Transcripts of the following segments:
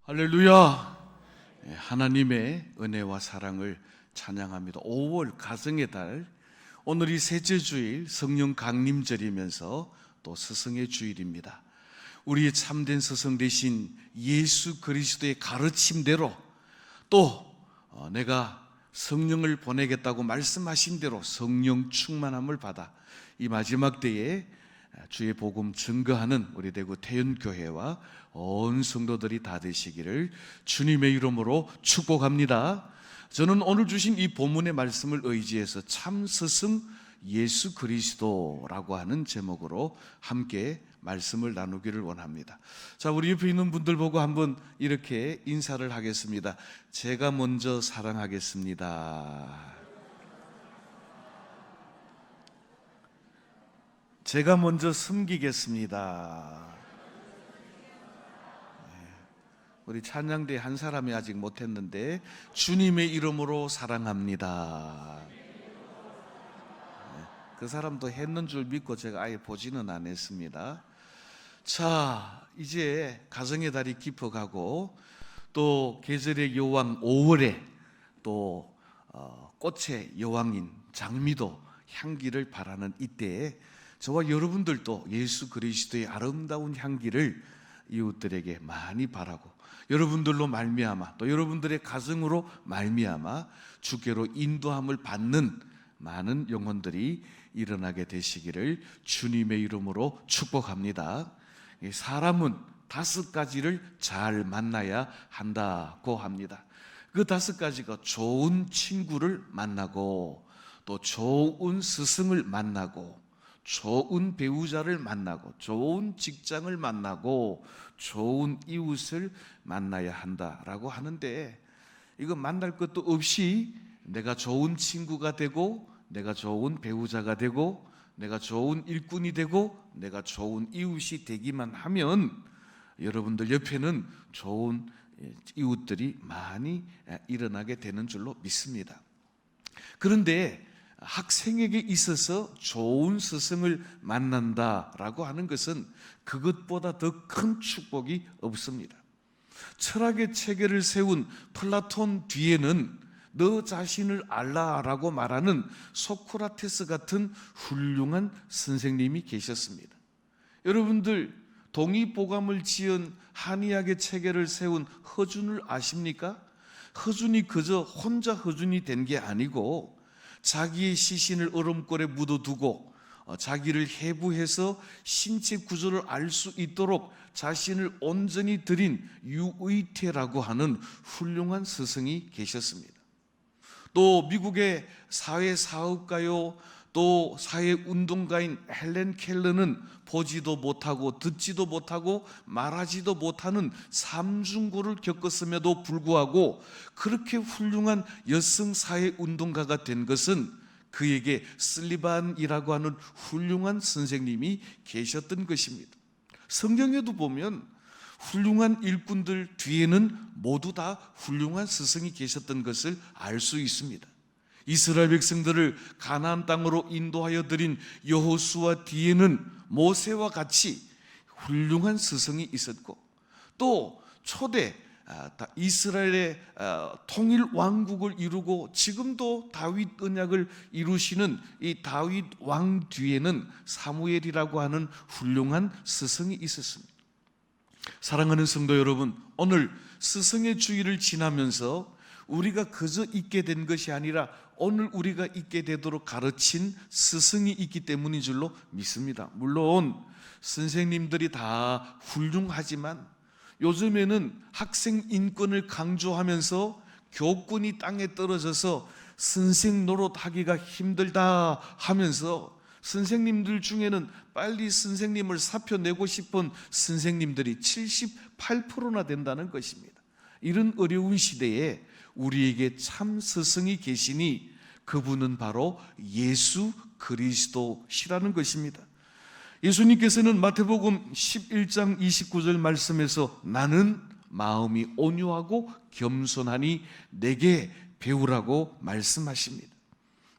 할렐루야. 하나님의 은혜와 사랑을 찬양합니다. 5월 가정의 달, 오늘이 셋째 주일 성령 강림절이면서 또 스승의 주일입니다. 우리의 참된 스승 되신 예수 그리스도의 가르침대로 또 내가 성령을 보내겠다고 말씀하신 대로 성령 충만함을 받아 이 마지막 때에 주의 복음 증거하는 우리 대구 태연교회와 온 성도들이 다 되시기를 주님의 이름으로 축복합니다. 저는 오늘 주신 이 본문의 말씀을 의지해서 참 스승 예수 그리스도라고 하는 제목으로 함께 말씀을 나누기를 원합니다. 자, 우리 옆에 있는 분들 보고 한번 이렇게 인사를 하겠습니다. 제가 먼저 사랑하겠습니다. 제가 먼저 섬기겠습니다. 우리 찬양대 한 사람이 아직 못했는데 주님의 이름으로 사랑합니다. 그 사람도 했는 줄 믿고 제가 아예 보지는 않았습니다. 자, 이제 가정의 달이 깊어가고 또 계절의 여왕 5월에 또 꽃의 여왕인 장미도 향기를 바라는 이때에 저와 여러분들도 예수 그리스도의 아름다운 향기를 이웃들에게 많이 바라고 여러분들로 말미암아 또 여러분들의 가정으로 말미암아 주께로 인도함을 받는 많은 영혼들이 일어나게 되시기를 주님의 이름으로 축복합니다. 사람은 5가지를 잘 만나야 한다고 합니다. 그 5가지가 좋은 친구를 만나고 또 좋은 스승을 만나고 좋은 배우자를 만나고 좋은 직장을 만나고 좋은 이웃을 만나야 한다라고 하는데, 이거 만날 것도 없이 내가 좋은 친구가 되고 내가 좋은 배우자가 되고 내가 좋은 일꾼이 되고 내가 좋은 이웃이 되기만 하면 여러분들 옆에는 좋은 이웃들이 많이 일어나게 되는 줄로 믿습니다. 그런데 학생에게 있어서 좋은 스승을 만난다라고 하는 것은 그것보다 더 큰 축복이 없습니다. 철학의 체계를 세운 플라톤 뒤에는 너 자신을 알라라고 말하는 소크라테스 같은 훌륭한 선생님이 계셨습니다. 여러분들 동의보감을 지은 한의학의 체계를 세운 허준을 아십니까? 허준이 그저 혼자 허준이 된 게 아니고 자기의 시신을 얼음골에 묻어두고 자기를 해부해서 신체 구조를 알 수 있도록 자신을 온전히 들인 유의태라고 하는 훌륭한 스승이 계셨습니다. 또 미국의 사회사업가요 또 사회운동가인 헬렌 켈러는 보지도 못하고 듣지도 못하고 말하지도 못하는 삼중고를 겪었음에도 불구하고 그렇게 훌륭한 여성 사회운동가가 된 것은 그에게 슬리반이라고 하는 훌륭한 선생님이 계셨던 것입니다. 성경에도 보면 훌륭한 일꾼들 뒤에는 모두 다 훌륭한 스승이 계셨던 것을 알 수 있습니다. 이스라엘 백성들을 가나안 땅으로 인도하여 드린 여호수아 뒤에는 모세와 같이 훌륭한 스승이 있었고 또 초대 이스라엘의 통일 왕국을 이루고 지금도 다윗 언약을 이루시는 이 다윗 왕 뒤에는 사무엘이라고 하는 훌륭한 스승이 있었습니다. 사랑하는 성도 여러분, 오늘 스승의 주일을 지나면서 우리가 그저 있게 된 것이 아니라 오늘 우리가 있게 되도록 가르친 스승이 있기 때문인 줄로 믿습니다. 물론 선생님들이 다 훌륭하지만 요즘에는 학생 인권을 강조하면서 교권이 땅에 떨어져서 선생 노릇하기가 힘들다 하면서 선생님들 중에는 빨리 선생님을 사표 내고 싶은 선생님들이 78%나 된다는 것입니다. 이런 어려운 시대에 우리에게 참 스승이 계시니 그분은 바로 예수 그리스도시라는 것입니다. 예수님께서는 마태복음 11장 29절 말씀에서 나는 마음이 온유하고 겸손하니 내게 배우라고 말씀하십니다.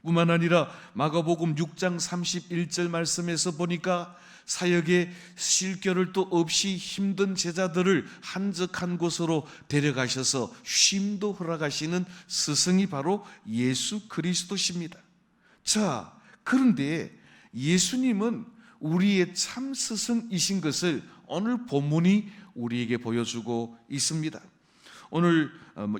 뿐만 아니라 마가복음 6장 31절 말씀에서 보니까 사역에 실결을도 없이 힘든 제자들을 한적한 곳으로 데려가셔서 쉼도 허락하시는 스승이 바로 예수 그리스도십니다. 자, 그런데 예수님은 우리의 참 스승이신 것을 오늘 본문이 우리에게 보여주고 있습니다. 오늘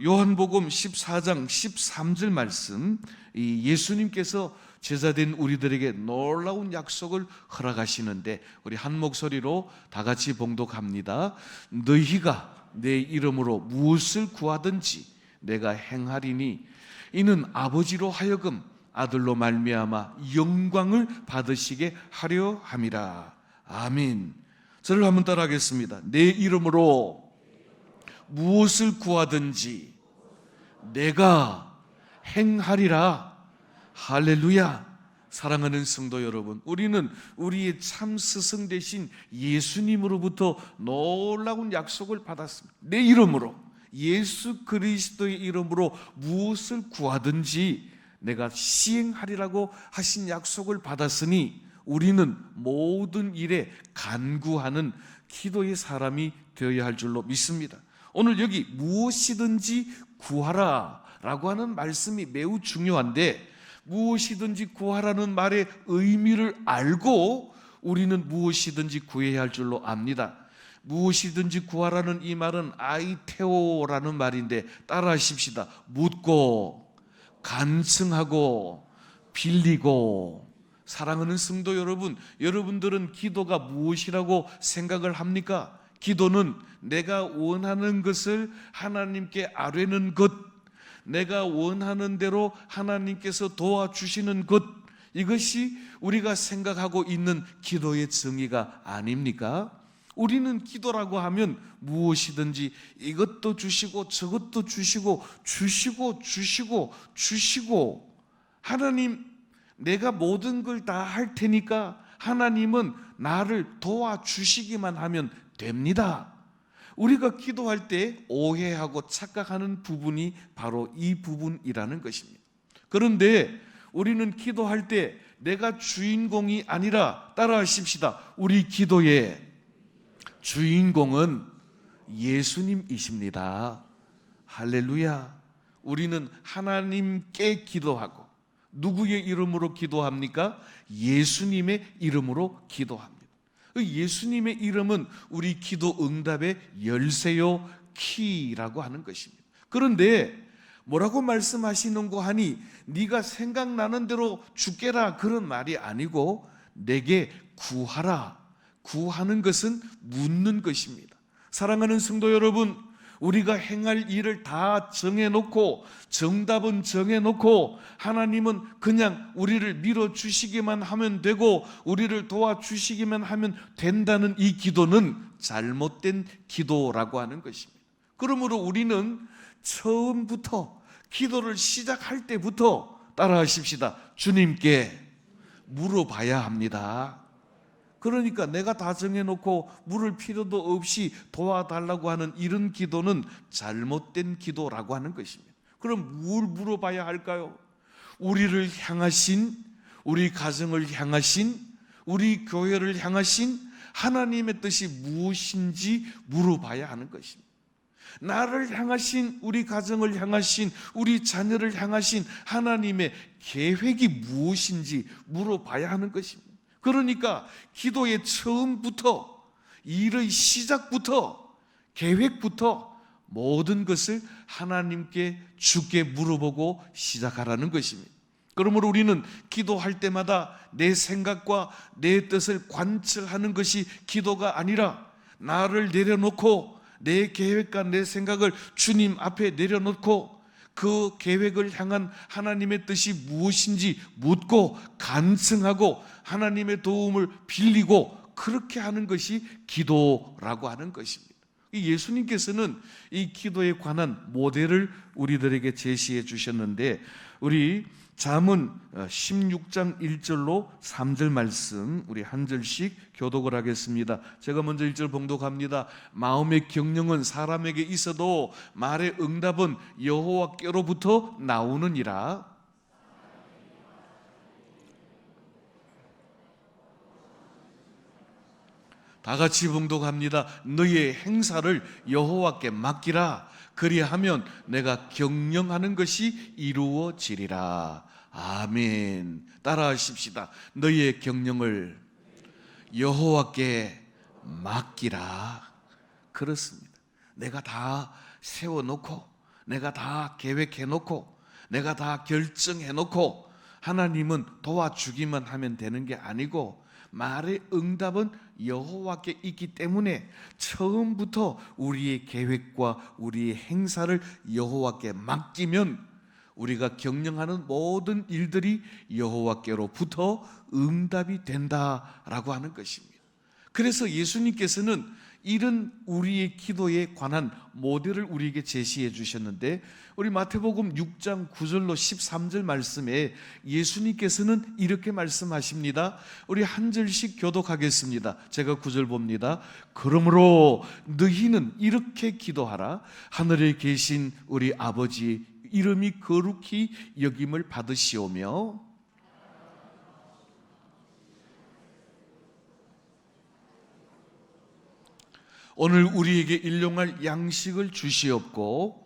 요한복음 14장 13절 말씀, 이 예수님께서 제자된 우리들에게 놀라운 약속을 허락하시는데 우리 한 목소리로 다 같이 봉독합니다. 너희가 내 이름으로 무엇을 구하든지 내가 행하리니 이는 아버지로 하여금 아들로 말미암아 영광을 받으시게 하려 함이라. 아멘. 저를 한번 따라하겠습니다. 내 이름으로 무엇을 구하든지 내가 행하리라. 할렐루야. 사랑하는 성도 여러분, 우리는 우리의 참 스승 되신 예수님으로부터 놀라운 약속을 받았습니다. 내 이름으로, 예수 그리스도의 이름으로 무엇을 구하든지 내가 시행하리라고 하신 약속을 받았으니 우리는 모든 일에 간구하는 기도의 사람이 되어야 할 줄로 믿습니다. 오늘 여기 무엇이든지 구하라 라고 하는 말씀이 매우 중요한데, 무엇이든지 구하라는 말의 의미를 알고 우리는 무엇이든지 구해야 할 줄로 압니다. 무엇이든지 구하라는 이 말은 아이테오라는 말인데 따라하십시다. 묻고, 간청하고, 빌리고. 사랑하는 성도 여러분, 여러분들은 기도가 무엇이라고 생각을 합니까? 기도는 내가 원하는 것을 하나님께 아뢰는 것, 내가 원하는 대로 하나님께서 도와주시는 것, 이것이 우리가 생각하고 있는 기도의 정의가 아닙니까? 우리는 기도라고 하면 무엇이든지 이것도 주시고 저것도 주시고 하나님, 내가 모든 걸 다 할 테니까 하나님은 나를 도와주시기만 하면 됩니다. 우리가 기도할 때 오해하고 착각하는 부분이 바로 이 부분이라는 것입니다. 그런데 우리는 기도할 때 내가 주인공이 아니라, 따라하십시다, 우리 기도의 주인공은 예수님이십니다. 할렐루야. 우리는 하나님께 기도하고, 누구의 이름으로 기도합니까? 예수님의 이름으로 기도합니다. 예수님의 이름은 우리 기도 응답의 열쇠요, 키라고 하는 것입니다. 그런데 뭐라고 말씀하시는고 하니, 네가 생각나는 대로 주께라, 그런 말이 아니고 내게 구하라. 구하는 것은 묻는 것입니다. 사랑하는 성도 여러분, 우리가 행할 일을 다 정해놓고, 정답은 정해놓고, 하나님은 그냥 우리를 밀어주시기만 하면 되고 우리를 도와주시기만 하면 된다는 이 기도는 잘못된 기도라고 하는 것입니다. 그러므로 우리는 처음부터, 기도를 시작할 때부터, 따라하십시다, 주님께 물어봐야 합니다. 그러니까 내가 다 정해놓고 물을 필요도 없이 도와달라고 하는 이런 기도는 잘못된 기도라고 하는 것입니다. 그럼 뭘 물어봐야 할까요? 우리를 향하신, 우리 가정을 향하신, 우리 교회를 향하신 하나님의 뜻이 무엇인지 물어봐야 하는 것입니다. 나를 향하신, 우리 가정을 향하신, 우리 자녀를 향하신 하나님의 계획이 무엇인지 물어봐야 하는 것입니다. 그러니까 기도의 처음부터, 일의 시작부터, 계획부터 모든 것을 하나님께, 주께 물어보고 시작하라는 것입니다. 그러므로 우리는 기도할 때마다 내 생각과 내 뜻을 관철하는 것이 기도가 아니라, 나를 내려놓고 내 계획과 내 생각을 주님 앞에 내려놓고 그 계획을 향한 하나님의 뜻이 무엇인지 묻고 간청하고 하나님의 도움을 빌리고, 그렇게 하는 것이 기도라고 하는 것입니다. 예수님께서는 이 기도에 관한 모델을 우리들에게 제시해 주셨는데, 우리 잠언 16장 1절로 3절 말씀 우리 한 절씩 교독을 하겠습니다. 제가 먼저 1절 봉독합니다. 마음의 경영은 사람에게 있어도 말의 응답은 여호와께로부터 나오느니라. 다 같이 봉독합니다. 너희의 행사를 여호와께 맡기라. 그리하면 내가 경영하는 것이 이루어지리라. 아멘. 따라하십시다. 너희의 경영을 여호와께 맡기라. 그렇습니다. 내가 다 세워놓고, 내가 다 계획해놓고, 내가 다 결정해놓고 하나님은 도와주기만 하면 되는 게 아니고, 말의 응답은 여호와께 있기 때문에 처음부터 우리의 계획과 우리의 행사를 여호와께 맡기면 우리가 경영하는 모든 일들이 여호와께로부터 응답이 된다라고 하는 것입니다. 그래서 예수님께서는 이런 우리의 기도에 관한 모델을 우리에게 제시해 주셨는데, 우리 마태복음 6장 9절로 13절 말씀에 예수님께서는 이렇게 말씀하십니다. 우리 한 절씩 교독하겠습니다. 제가 9절 봅니다. 그러므로 너희는 이렇게 기도하라. 하늘에 계신 우리 아버지 이름이 거룩히 여김을 받으시오며, 오늘 우리에게 일용할 양식을 주시옵고,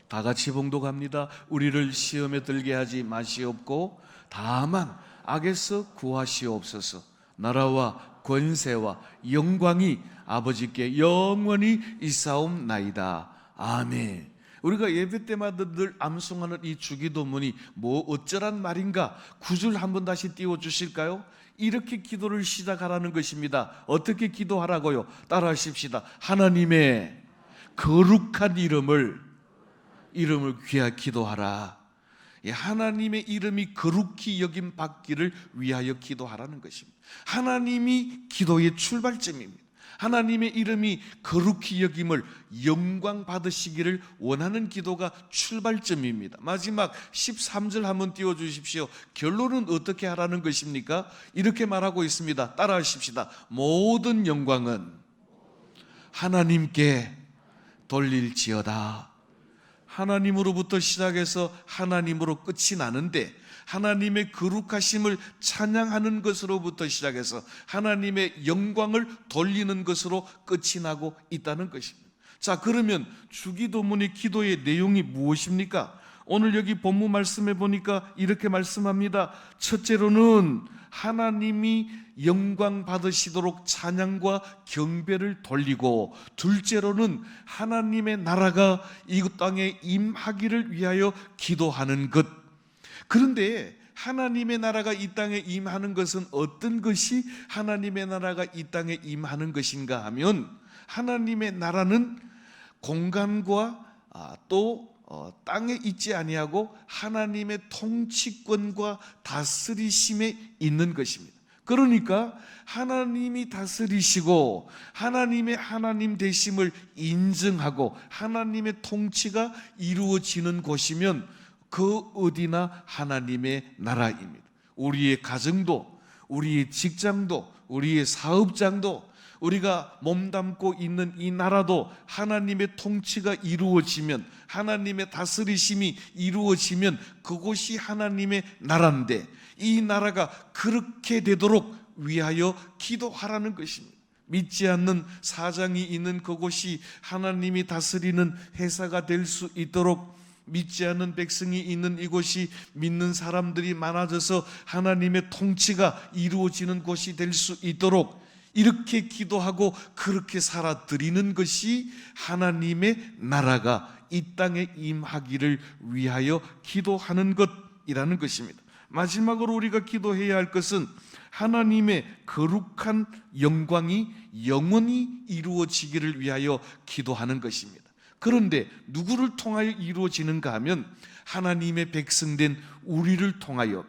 다 같이 봉독합니다. 우리를 시험에 들게 하지 마시옵고 다만 악에서 구하시옵소서. 나라와 권세와 영광이 아버지께 영원히 있사옵나이다. 아멘. 우리가 예배 때마다 늘 암송하는 이 주기도문이 뭐 어쩌란 말인가? 9절 한번 다시 띄워주실까요? 이렇게 기도를 시작하라는 것입니다. 어떻게 기도하라고요? 따라하십시다. 하나님의 거룩한 이름을 귀하여 기도하라. 하나님의 이름이 거룩히 여김 받기를 위하여 기도하라는 것입니다. 하나님이 기도의 출발점입니다. 하나님의 이름이 거룩히 여김을 영광 받으시기를 원하는 기도가 출발점입니다. 마지막 13절 한번 띄워주십시오. 결론은 어떻게 하라는 것입니까? 이렇게 말하고 있습니다. 따라하십시다. 모든 영광은 하나님께 돌릴지어다. 하나님으로부터 시작해서 하나님으로 끝이 나는데, 하나님의 거룩하심을 찬양하는 것으로부터 시작해서 하나님의 영광을 돌리는 것으로 끝이 나고 있다는 것입니다. 자, 그러면 주기도문의 기도의 내용이 무엇입니까? 오늘 여기 본문 말씀에 보니까 이렇게 말씀합니다. 첫째로는 하나님이 영광 받으시도록 찬양과 경배를 돌리고, 둘째로는 하나님의 나라가 이 땅에 임하기를 위하여 기도하는 것. 그런데 하나님의 나라가 이 땅에 임하는 것은 어떤 것이 하나님의 나라가 이 땅에 임하는 것인가 하면, 하나님의 나라는 공간과 또 땅에 있지 아니하고 하나님의 통치권과 다스리심에 있는 것입니다. 그러니까 하나님이 다스리시고 하나님의 하나님 되심을 인정하고 하나님의 통치가 이루어지는 곳이면 그 어디나 하나님의 나라입니다. 우리의 가정도, 우리의 직장도, 우리의 사업장도, 우리가 몸담고 있는 이 나라도 하나님의 통치가 이루어지면, 하나님의 다스리심이 이루어지면 그곳이 하나님의 나라인데, 이 나라가 그렇게 되도록 위하여 기도하라는 것입니다. 믿지 않는 사장이 있는 그곳이 하나님이 다스리는 회사가 될 수 있도록, 믿지 않는 백성이 있는 이곳이 믿는 사람들이 많아져서 하나님의 통치가 이루어지는 곳이 될 수 있도록 이렇게 기도하고 그렇게 살아드리는 것이 하나님의 나라가 이 땅에 임하기를 위하여 기도하는 것이라는 것입니다. 마지막으로 우리가 기도해야 할 것은 하나님의 거룩한 영광이 영원히 이루어지기를 위하여 기도하는 것입니다. 그런데 누구를 통하여 이루어지는가 하면 하나님의 백성된 우리를 통하여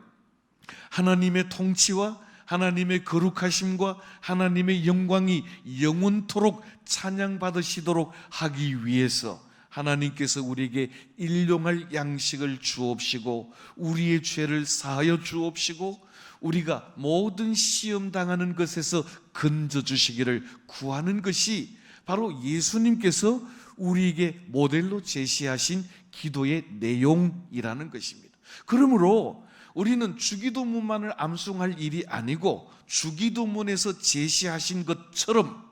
하나님의 통치와 하나님의 거룩하심과 하나님의 영광이 영원토록 찬양받으시도록 하기 위해서 하나님께서 우리에게 일용할 양식을 주옵시고 우리의 죄를 사하여 주옵시고 우리가 모든 시험 당하는 것에서 건져주시기를 구하는 것이 바로 예수님께서 우리에게 모델로 제시하신 기도의 내용이라는 것입니다. 그러므로 우리는 주기도문만을 암송할 일이 아니고 주기도문에서 제시하신 것처럼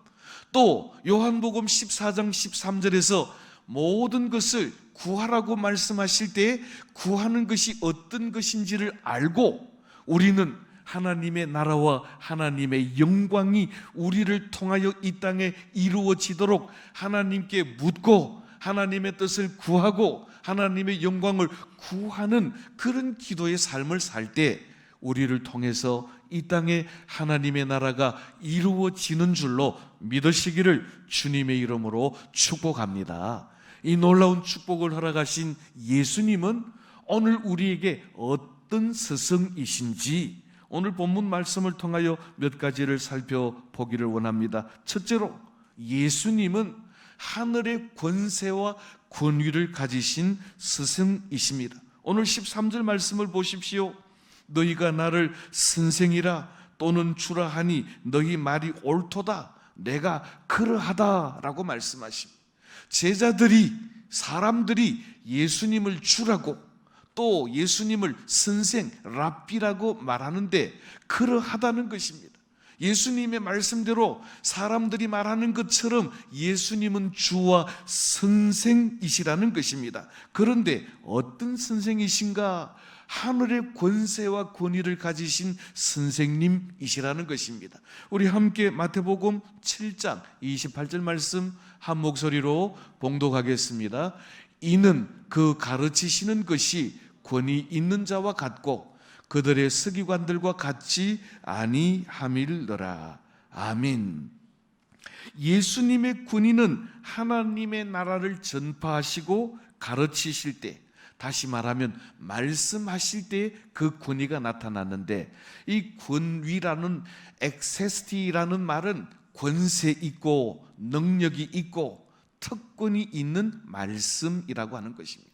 또 요한복음 14장 13절에서 모든 것을 구하라고 말씀하실 때 구하는 것이 어떤 것인지를 알고 우리는 하나님의 나라와 하나님의 영광이 우리를 통하여 이 땅에 이루어지도록 하나님께 묻고 하나님의 뜻을 구하고 하나님의 영광을 구하는 그런 기도의 삶을 살 때 우리를 통해서 이 땅에 하나님의 나라가 이루어지는 줄로 믿으시기를 주님의 이름으로 축복합니다. 이 놀라운 축복을 허락하신 예수님은 오늘 우리에게 어떤 스승이신지 오늘 본문 말씀을 통하여 몇 가지를 살펴보기를 원합니다. 첫째로 예수님은 하늘의 권세와 권위를 가지신 스승이십니다. 오늘 13절 말씀을 보십시오. 너희가 나를 선생이라 또는 주라 하니 너희 말이 옳도다. 내가 그러하다라고 말씀하십니다. 제자들이 사람들이 예수님을 주라고 또 예수님을 선생, 랍비라고 말하는데 그러하다는 것입니다. 예수님의 말씀대로 사람들이 말하는 것처럼 예수님은 주와 선생이시라는 것입니다. 그런데 어떤 선생이신가? 하늘의 권세와 권위를 가지신 선생님이시라는 것입니다. 우리 함께 마태복음 7장 28절 말씀 한 목소리로 봉독하겠습니다. 이는 그 가르치시는 것이 권위 있는 자와 같고 그들의 서기관들과 같지 아니함일더라. 아멘. 예수님의 권위는 하나님의 나라를 전파하시고 가르치실 때, 다시 말하면 말씀하실 때 그 권위가 나타났는데, 이 권위라는 엑세스티라는 말은 권세 있고 능력이 있고 특권이 있는 말씀이라고 하는 것입니다.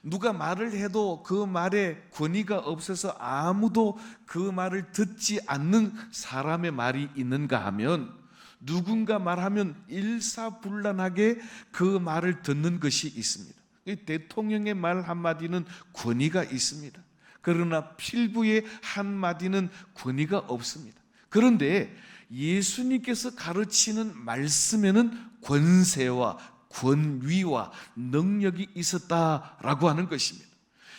누가 말을 해도 그 말에 권위가 없어서 아무도 그 말을 듣지 않는 사람의 말이 있는가 하면, 누군가 말하면 일사불란하게 그 말을 듣는 것이 있습니다. 대통령의 말 한마디는 권위가 있습니다. 그러나 필부의 한마디는 권위가 없습니다. 그런데 예수님께서 가르치는 말씀에는 권세와 권위와 능력이 있었다라고 하는 것입니다.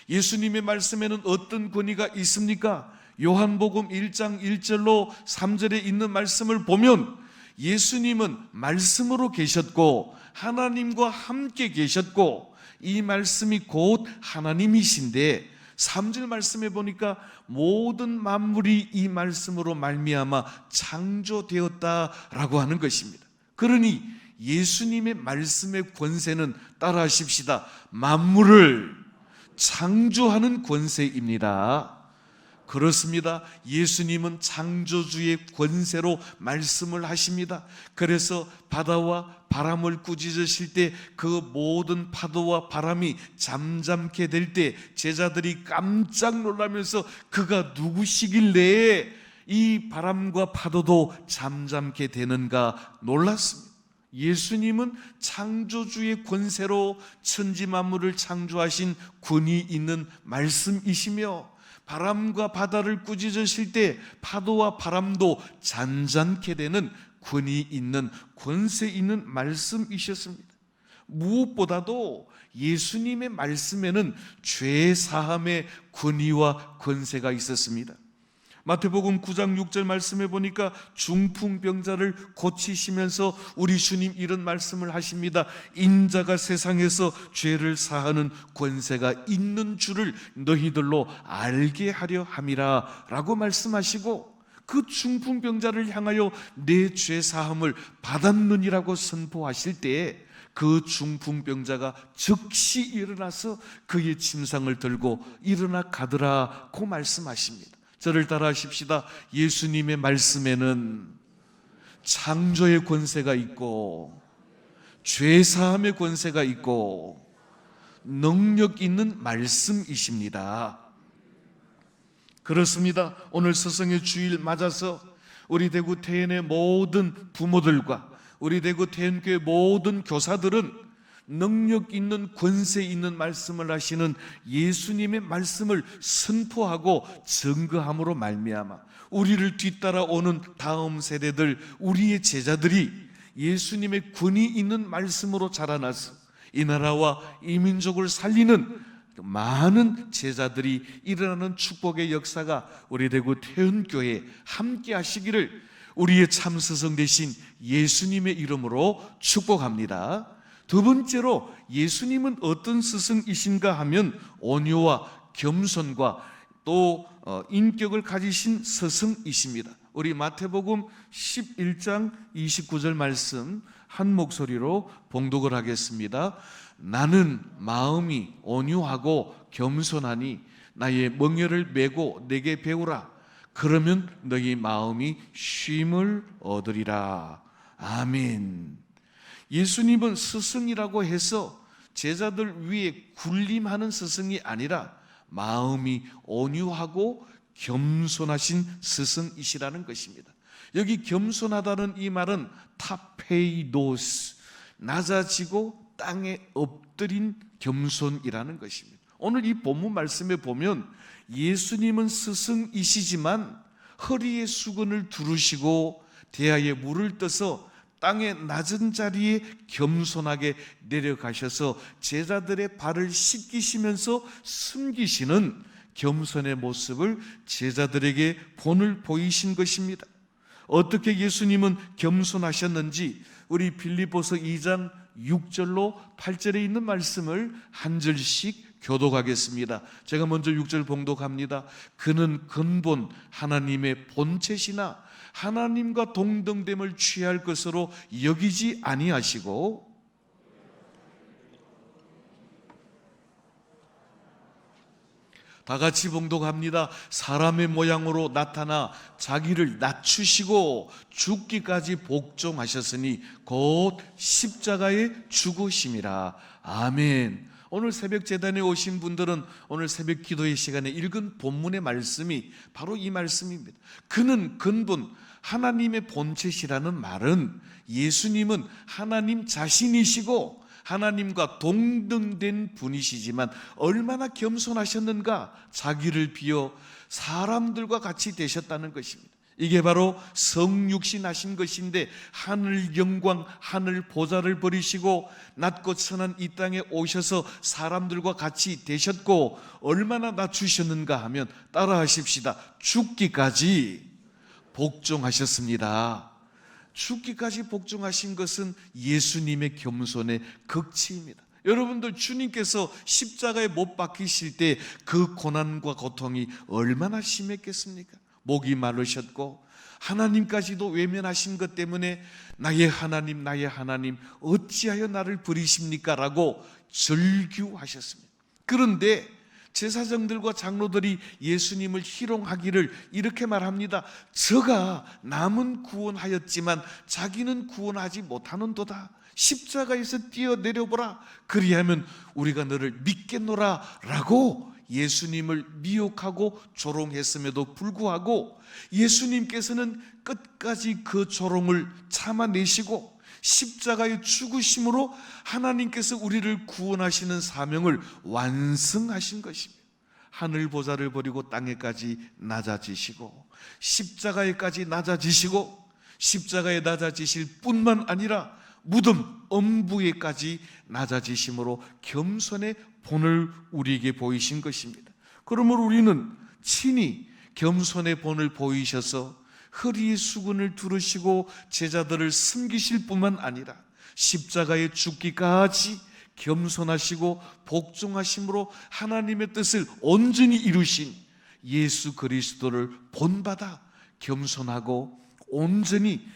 예수님의 말씀에는 어떤 권위가 있습니까? 요한복음 1장 1절로 3절에 있는 말씀을 보면 예수님은 말씀으로 계셨고 하나님과 함께 계셨고 이 말씀이 곧 하나님이신데 3절 말씀에 보니까 모든 만물이 이 말씀으로 말미암아 창조되었다라고 하는 것입니다. 그러니 예수님의 말씀의 권세는 따라하십시다. 만물을 창조하는 권세입니다. 그렇습니다. 예수님은 창조주의 권세로 말씀을 하십니다. 그래서 바다와 바람을 꾸짖으실 때 그 모든 파도와 바람이 잠잠게 될 때 제자들이 깜짝 놀라면서 그가 누구시길래 이 바람과 파도도 잠잠게 되는가 놀랐습니다. 예수님은 창조주의 권세로 천지 만물을 창조하신 권위 있는 말씀이시며 바람과 바다를 꾸짖으실 때 파도와 바람도 잔잔케 되는 권위 있는 권세 있는 말씀이셨습니다. 무엇보다도 예수님의 말씀에는 죄 사함의 권위와 권세가 있었습니다. 마태복음 9장 6절 말씀해 보니까 중풍병자를 고치시면서 우리 주님 이런 말씀을 하십니다. 인자가 세상에서 죄를 사하는 권세가 있는 줄을 너희들로 알게 하려 함이라 라고 말씀하시고 그 중풍병자를 향하여 내 죄 사함을 받았느니라고 선포하실 때에 그 중풍병자가 즉시 일어나서 그의 침상을 들고 일어나 가더라고 말씀하십니다. 저를 따라하십시다. 예수님의 말씀에는 창조의 권세가 있고 죄사함의 권세가 있고 능력 있는 말씀이십니다. 그렇습니다. 오늘 스승의 주일 맞아서 우리 대구 태연의 모든 부모들과 우리 대구 태연교회 모든 교사들은 능력 있는 권세 있는 말씀을 하시는 예수님의 말씀을 선포하고 증거함으로 말미암아 우리를 뒤따라오는 다음 세대들, 우리의 제자들이 예수님의 권위 있는 말씀으로 자라나서 이 나라와 이 민족을 살리는 많은 제자들이 일어나는 축복의 역사가 우리 대구 태은교회에 함께 하시기를 우리의 참 스승 되신 예수님의 이름으로 축복합니다. 두 번째로 예수님은 어떤 스승이신가 하면 온유와 겸손과 또 인격을 가지신 스승이십니다. 우리 마태복음 11장 29절 말씀 한 목소리로 봉독을 하겠습니다. 나는 마음이 온유하고 겸손하니 나의 멍에를 메고 내게 배우라. 그러면 너희 마음이 쉼을 얻으리라. 아멘. 예수님은 스승이라고 해서 제자들 위에 군림하는 스승이 아니라 마음이 온유하고 겸손하신 스승이시라는 것입니다. 여기 겸손하다는 이 말은 타페이도스, 낮아지고 땅에 엎드린 겸손이라는 것입니다. 오늘 이 본문 말씀에 보면 예수님은 스승이시지만 허리에 수건을 두르시고 대야에 물을 떠서 땅의 낮은 자리에 겸손하게 내려가셔서 제자들의 발을 씻기시면서 숨기시는 겸손의 모습을 제자들에게 본을 보이신 것입니다. 어떻게 예수님은 겸손하셨는지 우리 빌립보서 2장 6절로 8절에 있는 말씀을 한 절씩 교독하겠습니다. 제가 먼저 6절 봉독합니다. 그는 근본 하나님의 본체시나 하나님과 동등됨을 취할 것으로 여기지 아니하시고 다 같이 봉독합니다. 사람의 모양으로 나타나 자기를 낮추시고 죽기까지 복종하셨으니 곧 십자가에 죽으심이라. 아멘. 오늘 새벽 제단에 오신 분들은 오늘 새벽 기도의 시간에 읽은 본문의 말씀이 바로 이 말씀입니다. 그는 근본 하나님의 본체시라는 말은 예수님은 하나님 자신이시고 하나님과 동등된 분이시지만 얼마나 겸손하셨는가, 자기를 비워 사람들과 같이 되셨다는 것입니다. 이게 바로 성육신 하신 것인데 하늘 영광, 하늘 보좌를 버리시고 낮고 천한 이 땅에 오셔서 사람들과 같이 되셨고 얼마나 낮추셨는가 하면 따라하십시다. 죽기까지 복종하셨습니다. 죽기까지 복종하신 것은 예수님의 겸손의 극치입니다. 여러분들 주님께서 십자가에 못 박히실 때 그 고난과 고통이 얼마나 심했겠습니까? 목이 마르셨고 하나님까지도 외면하신 것 때문에 나의 하나님 나의 하나님 어찌하여 나를 버리십니까? 라고 절규하셨습니다. 그런데 제사장들과 장로들이 예수님을 희롱하기를 이렇게 말합니다. 저가 남은 구원하였지만 자기는 구원하지 못하는도다. 십자가에서 뛰어내려보라. 그리하면 우리가 너를 믿겠노라 라고 예수님을 미혹하고 조롱했음에도 불구하고 예수님께서는 끝까지 그 조롱을 참아내시고 십자가의 죽으심으로 하나님께서 우리를 구원하시는 사명을 완성하신 것입니다. 하늘 보좌를 버리고 땅에까지 낮아지시고 십자가에까지 낮아지시고 십자가에 낮아지실 뿐만 아니라 무덤 엄부에까지 낮아지심으로 겸손의 본을 우리에게 보이신 것입니다. 그러므로 우리는 친히 겸손의 본을 보이셔서 허리에 수건을 두르시고 제자들을 숨기실 뿐만 아니라 십자가에 죽기까지 겸손하시고 복종하심으로 하나님의 뜻을 온전히 이루신 예수 그리스도를 본받아 겸손하고 온전히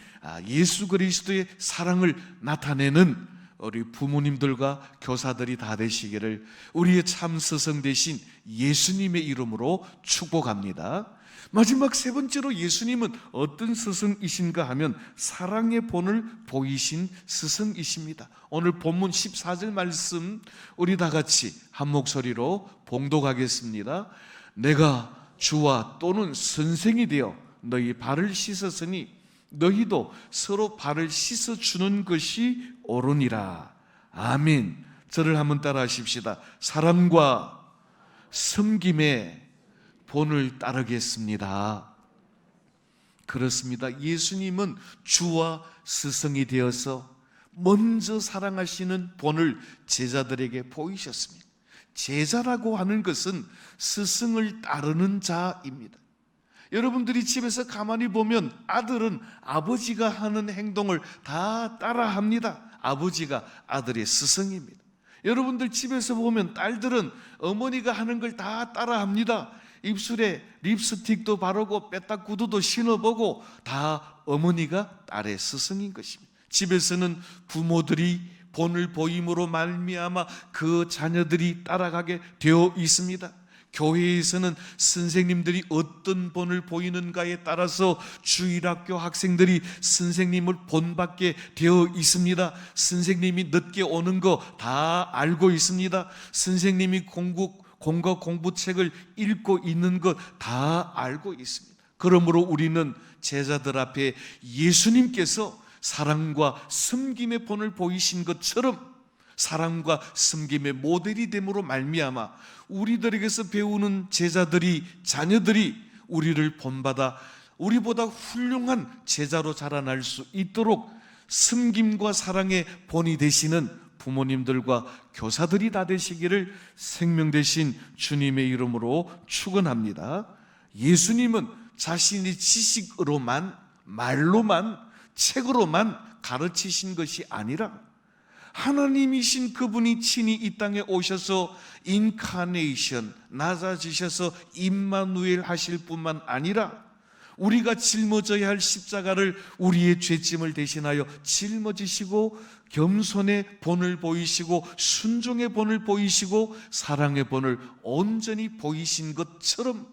예수 그리스도의 사랑을 나타내는 우리 부모님들과 교사들이 다 되시기를 우리의 참 스승 되신 예수님의 이름으로 축복합니다. 마지막 세 번째로 예수님은 어떤 스승이신가 하면 사랑의 본을 보이신 스승이십니다. 오늘 본문 14절 말씀 우리 다 같이 한 목소리로 봉독하겠습니다. 내가 주와 또는 선생이 되어 너희 발을 씻었으니 너희도 서로 발을 씻어주는 것이 옳으니라. 아멘. 저를 한번 따라 하십시다. 사랑과 섬김의 본을 따르겠습니다. 그렇습니다. 예수님은 주와 스승이 되어서 먼저 사랑하시는 본을 제자들에게 보이셨습니다. 제자라고 하는 것은 스승을 따르는 자입니다. 여러분들이 집에서 가만히 보면 아들은 아버지가 하는 행동을 다 따라합니다. 아버지가 아들의 스승입니다. 여러분들 집에서 보면 딸들은 어머니가 하는 걸 다 따라합니다. 입술에 립스틱도 바르고 빼딱 구두도 신어보고 다 어머니가 딸의 스승인 것입니다. 집에서는 부모들이 본을 보임으로 말미암아 그 자녀들이 따라가게 되어 있습니다. 교회에서는 선생님들이 어떤 본을 보이는가에 따라서 주일학교 학생들이 선생님을 본받게 되어 있습니다. 선생님이 늦게 오는 거 다 알고 있습니다. 선생님이 공과 공부책을 읽고 있는 것 다 알고 있습니다. 그러므로 우리는 제자들 앞에 예수님께서 사랑과 섬김의 본을 보이신 것처럼 사랑과 섬김의 모델이 됨으로 말미암아 우리들에게서 배우는 제자들이, 자녀들이 우리를 본받아 우리보다 훌륭한 제자로 자라날 수 있도록 섬김과 사랑의 본이 되시는 부모님들과 교사들이 다 되시기를 생명 되신 주님의 이름으로 축원합니다. 예수님은 자신의 지식으로만, 말로만, 책으로만 가르치신 것이 아니라 하나님이신 그분이 친히 이 땅에 오셔서 인카네이션, 낮아지셔서 임마누엘 하실 뿐만 아니라 우리가 짊어져야 할 십자가를 우리의 죄짐을 대신하여 짊어지시고 겸손의 본을 보이시고 순종의 본을 보이시고 사랑의 본을 온전히 보이신 것처럼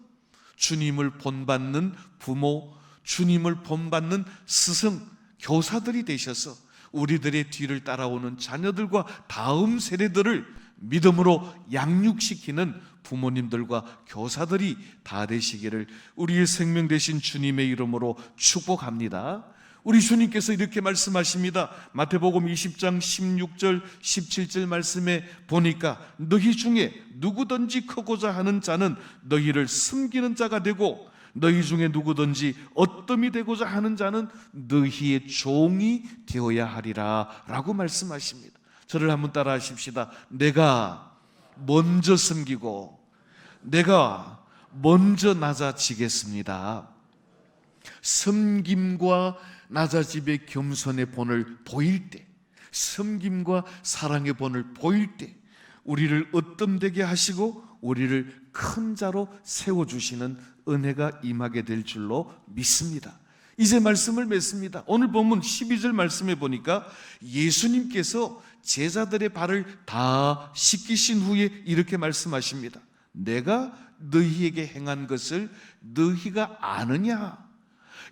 주님을 본받는 부모, 주님을 본받는 스승, 교사들이 되셔서 우리들의 뒤를 따라오는 자녀들과 다음 세대들을 믿음으로 양육시키는 부모님들과 교사들이 다 되시기를 우리의 생명 되신 주님의 이름으로 축복합니다. 우리 주님께서 이렇게 말씀하십니다. 마태복음 20장 16절 17절 말씀에 보니까 너희 중에 누구든지 크고자 하는 자는 너희를 섬기는 자가 되고 너희 중에 누구든지 어뜸이 되고자 하는 자는 너희의 종이 되어야 하리라 라고 말씀하십니다. 저를 한번 따라 하십시다. 내가 먼저 섬기고 내가 먼저 낮아지겠습니다. 섬김과 낮아짐의 겸손의 본을 보일 때, 섬김과 사랑의 본을 보일 때 우리를 으뜸되게 하시고 우리를 큰 자로 세워주시는 은혜가 임하게 될 줄로 믿습니다. 이제 말씀을 맺습니다. 오늘 본문 12절 말씀에 보니까 예수님께서 제자들의 발을 다 씻기신 후에 이렇게 말씀하십니다. 내가 너희에게 행한 것을 너희가 아느냐?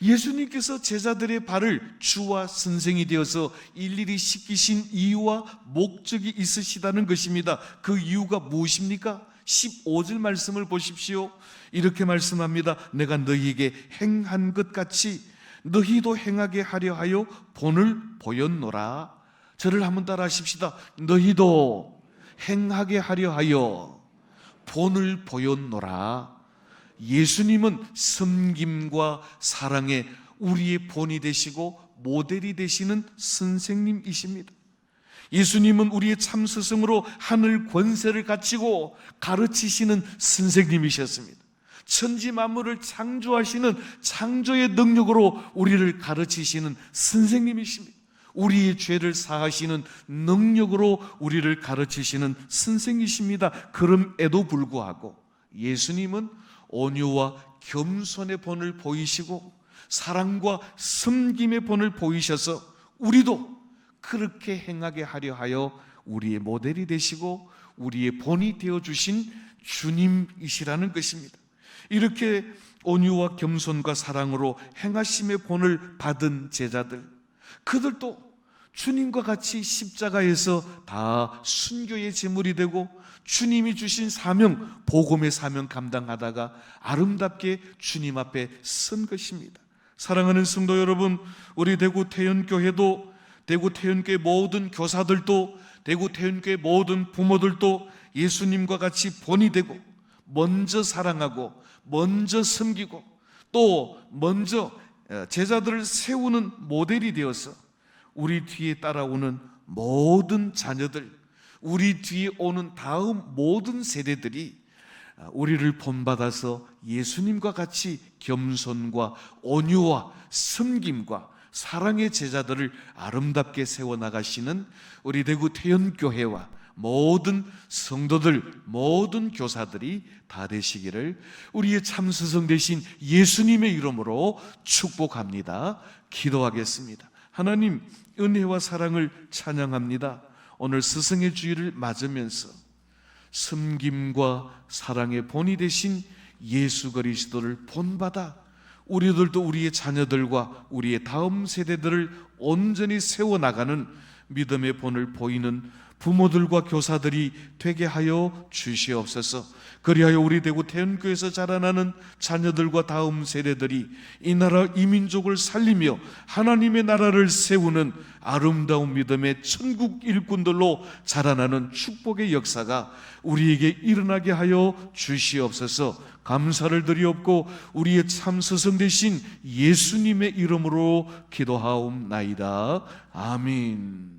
예수님께서 제자들의 발을 주와 선생이 되어서 일일이 씻기신 이유와 목적이 있으시다는 것입니다. 그 이유가 무엇입니까? 15절 말씀을 보십시오. 이렇게 말씀합니다. 내가 너희에게 행한 것 같이 너희도 행하게 하려 하여 본을 보였노라. 저를 한번 따라 하십시다. 너희도 행하게 하려 하여 본을 보였노라. 예수님은 섬김과 사랑에 우리의 본이 되시고 모델이 되시는 선생님이십니다. 예수님은 우리의 참 스승으로 하늘 권세를 갖추고 가르치시는 선생님이셨습니다. 천지 만물을 창조하시는 창조의 능력으로 우리를 가르치시는 선생님이십니다. 우리의 죄를 사하시는 능력으로 우리를 가르치시는 선생이십니다. 그럼에도 불구하고 예수님은 온유와 겸손의 본을 보이시고 사랑과 섬김의 본을 보이셔서 우리도 그렇게 행하게 하려 하여 우리의 모델이 되시고 우리의 본이 되어주신 주님이시라는 것입니다. 이렇게 온유와 겸손과 사랑으로 행하심의 본을 받은 제자들, 그들도 주님과 같이 십자가에서 다 순교의 제물이 되고 주님이 주신 사명, 복음의 사명 감당하다가 아름답게 주님 앞에 선 것입니다. 사랑하는 성도 여러분, 우리 대구 태연교회도 대구 태연교회 모든 교사들도, 대구 태연교회 모든 부모들도 예수님과 같이 본이 되고 먼저 사랑하고 먼저 섬기고 또 먼저 제자들을 세우는 모델이 되어서 우리 뒤에 따라오는 모든 자녀들, 우리 뒤에 오는 다음 모든 세대들이 우리를 본받아서 예수님과 같이 겸손과 온유와 섬김과 사랑의 제자들을 아름답게 세워나가시는 우리 대구 태연교회와 모든 성도들, 모든 교사들이 다 되시기를 우리의 참스승 되신 예수님의 이름으로 축복합니다. 기도하겠습니다. 하나님, 은혜와 사랑을 찬양합니다. 오늘 스승의 주일을 맞으면서 섬김과 사랑의 본이 되신 예수 그리스도를 본받아 우리들도 우리의 자녀들과 우리의 다음 세대들을 온전히 세워나가는 믿음의 본을 보이는 부모들과 교사들이 되게 하여 주시옵소서. 그리하여 우리 대구 태연교회에서 자라나는 자녀들과 다음 세대들이 이 나라 이 민족을 살리며 하나님의 나라를 세우는 아름다운 믿음의 천국 일꾼들로 자라나는 축복의 역사가 우리에게 일어나게 하여 주시옵소서. 감사를 드리옵고 우리의 참 스승 되신 예수님의 이름으로 기도하옵나이다. 아멘.